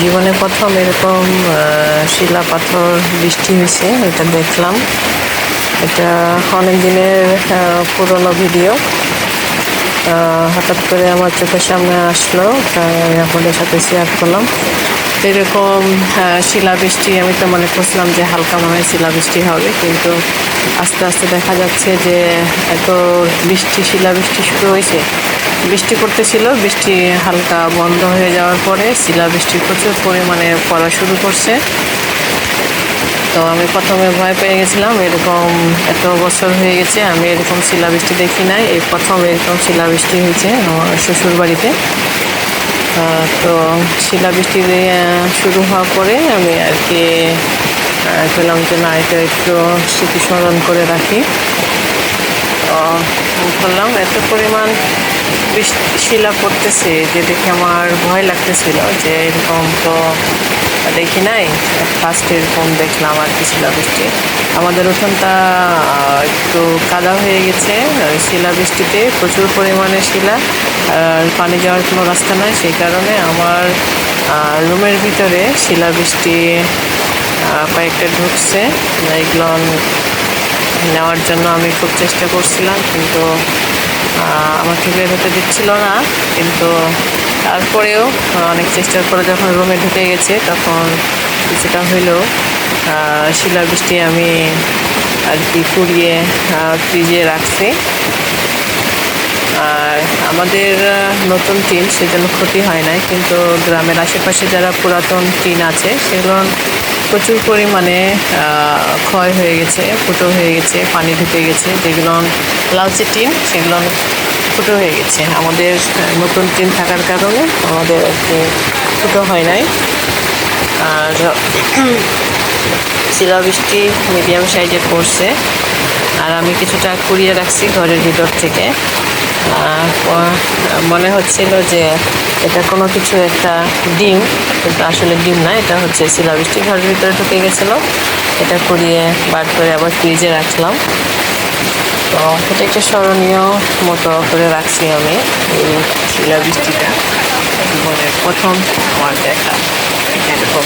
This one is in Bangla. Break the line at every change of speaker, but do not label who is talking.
জীবনে প্রথম এরকম শিলা পাথর বৃষ্টি হয়েছে, এটা দেখলাম। এটা অনেক দিনের পুরনো ভিডিও, হঠাৎ করে আমার চোখের সামনে আসলো, তাই আমি আপনাদের সাথে শেয়ার করলাম। এরকম শিলাবৃষ্টি আমি তো মনে করছিলাম যে হালকা মনে হয় শিলাবৃষ্টি হবে, কিন্তু আস্তে আস্তে দেখা যাচ্ছে যে এত শিলাবৃষ্টি শুরু হয়েছে। বৃষ্টি পড়তেছিল, বৃষ্টি হালকা বন্ধ হয়ে যাওয়ার পরে শিলাবৃষ্টি প্রচুর পরিমাণে পড়া শুরু করছে। তো আমি প্রথমে ভয় পেয়ে গেছিলাম, এরকম এত বছর হয়ে গেছে আমি এরকম শিলাবৃষ্টি দেখি নাই, এই প্রথম এরকম শিলাবৃষ্টি হয়েছে আমার শ্বশুর বাড়িতে। তো শিলাবৃষ্টি শুরু হওয়ার পরে আমি আর কি পেলাম যে না, এটা একটু স্মৃতিস্মরণ করে রাখি। করলাম, এত পরিমাণ শিলা পড়তেছে যে দেখে আমার ভয় লাগতেছিল যে এরকম তো দেখি নাই, ফার্স্ট এরকম দেখলাম আর কি শিলাবৃষ্টি। আমাদের উঠোনটা একটু কাদা হয়ে গেছে শিলাবৃষ্টিতে, প্রচুর পরিমাণে শিলা, আর পানি যাওয়ার কোনো রাস্তা নাই। সেই কারণে আমার রুমের ভিতরে শিলাবৃষ্টি কয়েকটা ঢুকছে। এগুলো নেওয়ার জন্য আমি খুব চেষ্টা করছিলাম, কিন্তু আমাকে বের হতে দিচ্ছিল না। কিন্তু তারপরেও অনেক চেষ্টার পরে যখন রুমে ঢুকে গেছে, তখন কিছুটা হইলেও শিলাবৃষ্টি আমি আর কি কুড়িয়ে ফ্রিজে রাখছি। আর আমাদের নতুন টিন, সেজন্য ক্ষতি হয় নাই, কিন্তু গ্রামের আশেপাশে যারা পুরাতন টিন আছে সেগুলো প্রচুর পরিমাণে ক্ষয় হয়ে গেছে, ফুটো হয়ে গেছে, পানি ঢুকে গেছে। যেগুলো লালচে টিন সেগুলো ফুটো হয়ে গেছে। আমাদের নতুন টিন থাকার কারণে আমাদের আর কি ফুটো হয় নাই। আর শিলাবৃষ্টি মিডিয়াম সাইজে পড়ছে, আর আমি কিছুটা কুড়িয়ে রাখছি ঘরের ভিতর থেকে। মনে হচ্ছিল যে এটা কোনো কিছু একটা ডিম, কিন্তু আসলে ডিম না, এটা হচ্ছে শিলাবৃষ্টি ঘরের ভিতরে ঢুকে গেছিলো। এটা কুড়িয়ে বার করে আবার ফ্রিজে রাখলাম। তো এটা একটা স্মরণীয় মতো করে রাখছি আমি এই শিলাবৃষ্টিটা, জীবনের প্রথম আমার দেখা এরকম।